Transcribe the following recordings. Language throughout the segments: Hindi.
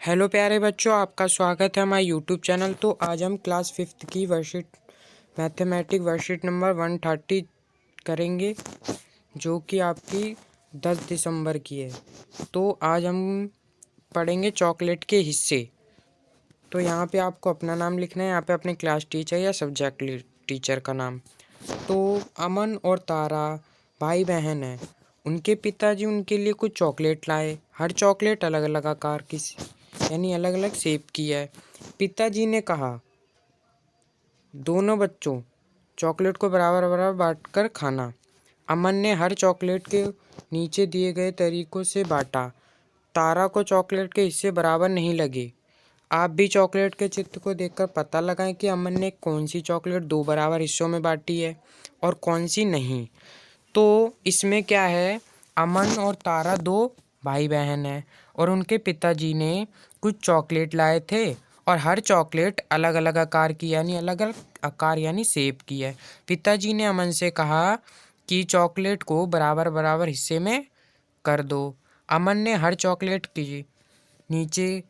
हेलो प्यारे बच्चों, आपका स्वागत है हमारे यूट्यूब चैनल। तो आज हम क्लास 5th की वर्कशीट मैथमेटिक वर्कशीट नंबर 130 करेंगे, जो कि आपकी 10 दिसंबर की है। तो आज हम पढ़ेंगे चॉकलेट के हिस्से। तो यहाँ पे आपको अपना नाम लिखना है, यहाँ पे अपने क्लास टीचर या सब्जेक्ट टीचर का नाम। तो अमन और तारा भाई बहन हैं। उनके पिताजी उनके लिए कुछ चॉकलेट लाए। हर चॉकलेट अलग अलग आकार की यानी अलग अलग शेप की है। पिताजी ने कहा, दोनों बच्चों चॉकलेट को बराबर बराबर बांटकर खाना। अमन ने हर चॉकलेट के नीचे दिए गए तरीकों से बांटा। तारा को चॉकलेट के हिस्से बराबर नहीं लगे। आप भी चॉकलेट के चित्र को देखकर पता लगाएं कि अमन ने कौन सी चॉकलेट दो बराबर हिस्सों में बांटी है और कौन सी नहीं। तो इसमें क्या है, अमन और तारा दो भाई बहन हैं और उनके पिताजी ने कुछ चॉकलेट लाए थे और हर चॉकलेट अलग अलग आकार की यानी अलग अलग आकार यानी शेप की है। पिताजी ने अमन से कहा कि चॉकलेट को बराबर बराबर हिस्से में कर दो। अमन ने हर चॉकलेट के नीचे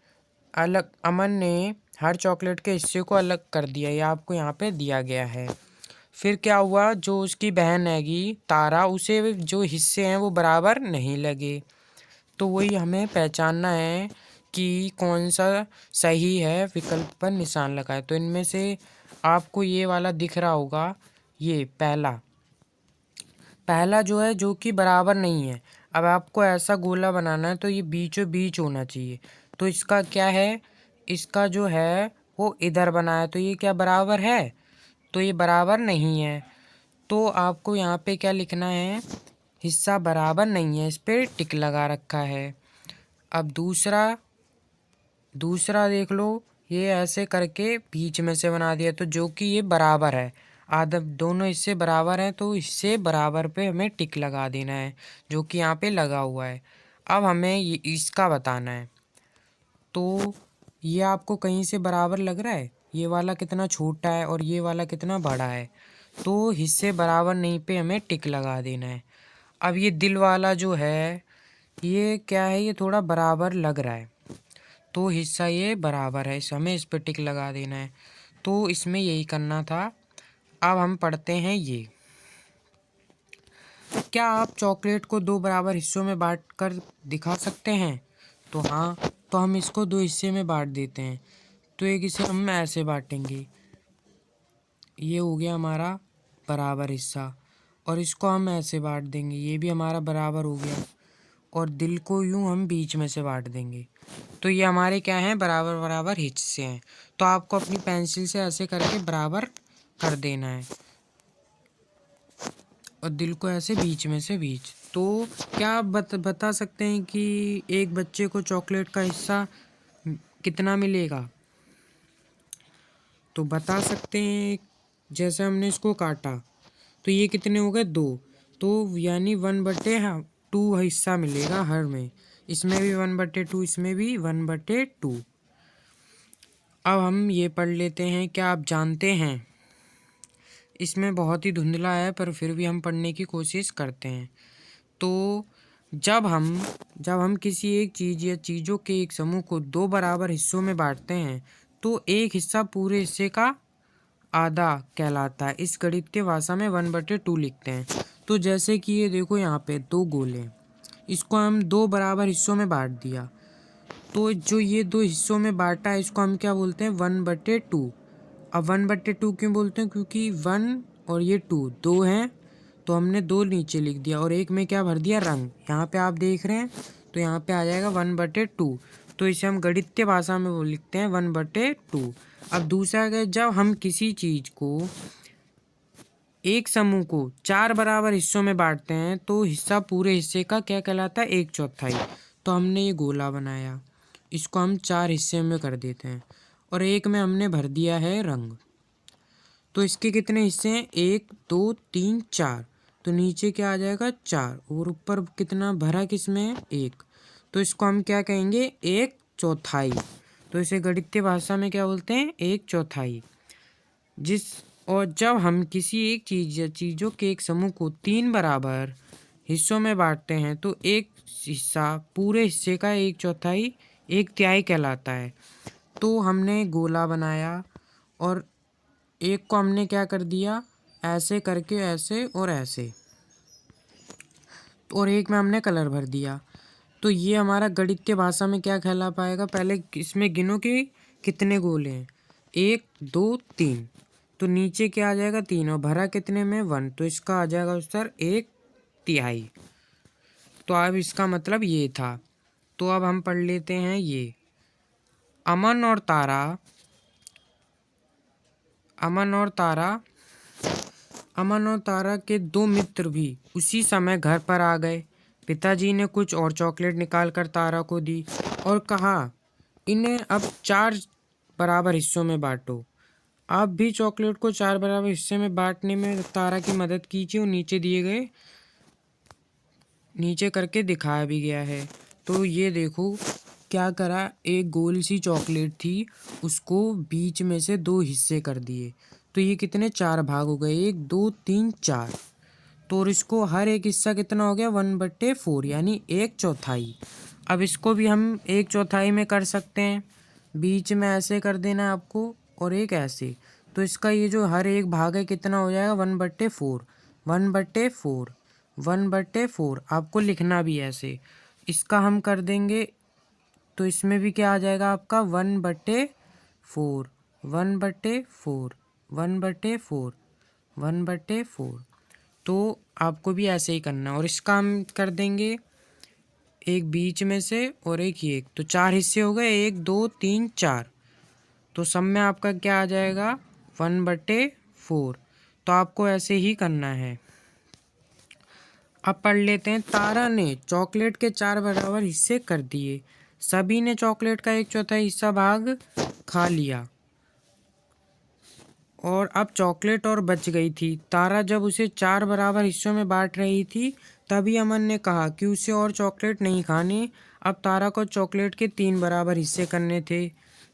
अमन ने हर चॉकलेट के हिस्से को अलग कर दिया। यह आपको यहाँ पे दिया गया है। फिर क्या हुआ, जो उसकी बहन हैगी तारा, उसे जो हिस्से हैं वो बराबर नहीं लगे। तो वही हमें पहचानना है कि कौन सा सही है, विकल्प पर निशान लगाए। तो इनमें से आपको ये वाला दिख रहा होगा, ये पहला जो है जो कि बराबर नहीं है। अब आपको ऐसा गोला बनाना है तो ये बीचों बीच होना चाहिए। तो इसका क्या है, इसका जो है वो इधर बना है, तो ये क्या बराबर है? तो ये बराबर नहीं है। तो आपको यहाँ पे क्या लिखना है, हिस्सा बराबर नहीं है, इस पे टिक लगा रखा है। अब दूसरा देख लो, ये ऐसे करके बीच में से बना दिया, तो जो कि ये बराबर है। आधा दोनों हिस्से बराबर हैं, तो इससे बराबर पे हमें टिक लगा देना है, जो कि यहाँ पे लगा हुआ है। अब हमें ये इसका बताना है। तो ये आपको कहीं से बराबर लग रहा है, ये वाला कितना छोटा है और ये वाला कितना बड़ा है। तो हिस्से बराबर नहीं पे हमें टिक लगा देना है। अब ये दिल वाला जो है, ये क्या है, ये थोड़ा बराबर लग रहा है, तो हिस्सा ये बराबर है, इस हमें इस पे टिक लगा देना है। तो इसमें यही करना था। अब हम पढ़ते हैं ये, क्या आप चॉकलेट को दो बराबर हिस्सों में बांट कर दिखा सकते हैं? तो हाँ, तो हम इसको दो हिस्से में बांट देते हैं। तो एक इसे हम ऐसे बांटेंगे, ये हो गया हमारा बराबर हिस्सा, और इसको हम ऐसे बांट देंगे, ये भी हमारा बराबर हो गया, और दिल को यूं हम बीच में से बांट देंगे। तो ये हमारे क्या हैं, बराबर बराबर हिस्से हैं। तो आपको अपनी पेंसिल से ऐसे करके बराबर कर देना है और दिल को ऐसे बीच में से बीच। तो क्या आप बता सकते हैं कि एक बच्चे को चॉकलेट का हिस्सा कितना मिलेगा? तो बता सकते हैं, जैसे हमने इसको काटा तो ये कितने हो गए, दो। तो यानी 1/2 हिस्सा मिलेगा हर में। इसमें भी 1/2, इसमें भी 1/2। अब हम ये पढ़ लेते हैं, क्या आप जानते हैं, इसमें बहुत ही धुंधला है पर फिर भी हम पढ़ने की कोशिश करते हैं। तो जब हम किसी एक चीज़ या चीज़ों के एक समूह को दो बराबर हिस्सों में बांटते हैं तो एक हिस्सा पूरे हिस्से का आधा कहलाता है। इस गणित के भाषा में 1/2 लिखते हैं। तो जैसे कि ये देखो, यहाँ पे दो गोले, इसको हम दो बराबर हिस्सों में बांट दिया। तो जो ये दो हिस्सों में बांटा है, इसको हम क्या बोलते हैं, 1/2। अब 1/2 क्यों बोलते हैं, क्योंकि 1 और ये 2 दो हैं, तो हमने दो नीचे लिख दिया और एक में क्या भर दिया, रंग। यहाँ पे आप देख रहे हैं, तो यहाँ पे आ जाएगा 1/2। तो इसे हम गणितीय भाषा में वो लिखते हैं 1/2। अब दूसरा है, जब हम किसी चीज़ को एक समूह को चार बराबर हिस्सों में बांटते हैं तो हिस्सा पूरे हिस्से का क्या कहलाता है, 1/4। तो हमने ये गोला बनाया, इसको हम चार हिस्से में कर देते हैं और एक में हमने भर दिया है रंग। तो इसके कितने हिस्से हैं, 1 2 3 4। तो नीचे क्या आ जाएगा, 4, और ऊपर कितना भरा किसमें है, 1। तो इसको हम क्या कहेंगे, 1/4। तो इसे गणितीय भाषा में क्या बोलते हैं, 1/4। और जब हम किसी एक चीज़ या चीज़ों के एक समूह को तीन बराबर हिस्सों में बांटते हैं तो एक हिस्सा पूरे हिस्से का 1/4 एक तिहाई कहलाता है। तो हमने गोला बनाया और एक को हमने क्या कर दिया, ऐसे करके ऐसे और ऐसे, और एक में हमने कलर भर दिया। तो ये हमारा गणितीय भाषा में क्या कहला पाएगा, पहले इसमें गिनो कि कितने गोले हैं, 1 2 3। तो नीचे क्या आ जाएगा 3, और भरा कितने में 1, तो इसका आ जाएगा उत्तर 1/3। तो अब इसका मतलब ये था। तो अब हम पढ़ लेते हैं ये, अमन और तारा, अमन और तारा, अमन और तारा के 2 मित्र भी उसी समय घर पर आ गए। पिताजी ने कुछ और चॉकलेट निकाल कर तारा को दी और कहा, इन्हें अब 4 बराबर हिस्सों में बांटो। आप भी चॉकलेट को 4 बराबर हिस्से में बांटने में तारा की मदद कीजिए, और नीचे दिए गए, नीचे करके दिखाया भी गया है। तो ये देखो क्या करा, एक गोल सी चॉकलेट थी, उसको बीच में से 2 हिस्से कर दिए। तो ये कितने 4 भाग हो गए, 1 2 3 4। तो और इसको हर एक हिस्सा कितना हो गया 1/4, यानी 1/4। अब इसको भी हम 1/4 में कर सकते हैं, बीच में ऐसे कर देना है आपको और एक ऐसे। तो इसका ये जो हर एक भाग है कितना हो जाएगा 1/4, 1/4, 1/4। आपको लिखना भी ऐसे, इसका हम कर देंगे। तो इसमें भी क्या आ जाएगा आपका 1/4, 1/4, 1/4, 1/4। तो आपको भी ऐसे ही करना, और इसका हम कर देंगे एक बीच में से और एक ये, तो 4 हिस्से हो गए, 1 2 3 4। तो सब में आपका क्या आ जाएगा 1/4। तो आपको ऐसे ही करना है। अब पढ़ लेते हैं, तारा ने चॉकलेट के 4 बराबर हिस्से कर दिए। सभी ने चॉकलेट का 1/4 हिस्सा भाग खा लिया और अब चॉकलेट और बच गई थी। तारा जब उसे 4 बराबर हिस्सों में बांट रही थी, तभी अमन ने कहा कि उसे और चॉकलेट नहीं खाने। अब तारा को चॉकलेट के 3 बराबर हिस्से करने थे।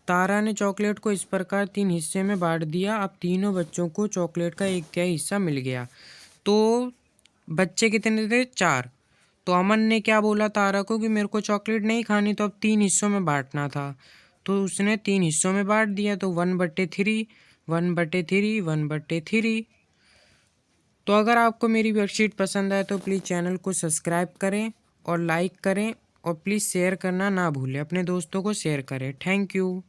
तारा ने चॉकलेट को इस प्रकार 3 हिस्से में बांट दिया। अब तीनों बच्चों को चॉकलेट का 1/3 हिस्सा मिल गया। तो बच्चे कितने थे 4। तो अमन ने क्या बोला तारा को कि मेरे को चॉकलेट नहीं खानी, तो अब 3 हिस्सों में बांटना था। तो उसने 3 हिस्सों में बांट दिया, तो 1/3, 1/3, 1/3। तो अगर आपको मेरी वर्कशीट पसंद आए तो प्लीज़ चैनल को सब्सक्राइब करें और लाइक करें, और प्लीज़ शेयर करना ना भूलें, अपने दोस्तों को शेयर करें। Thank you.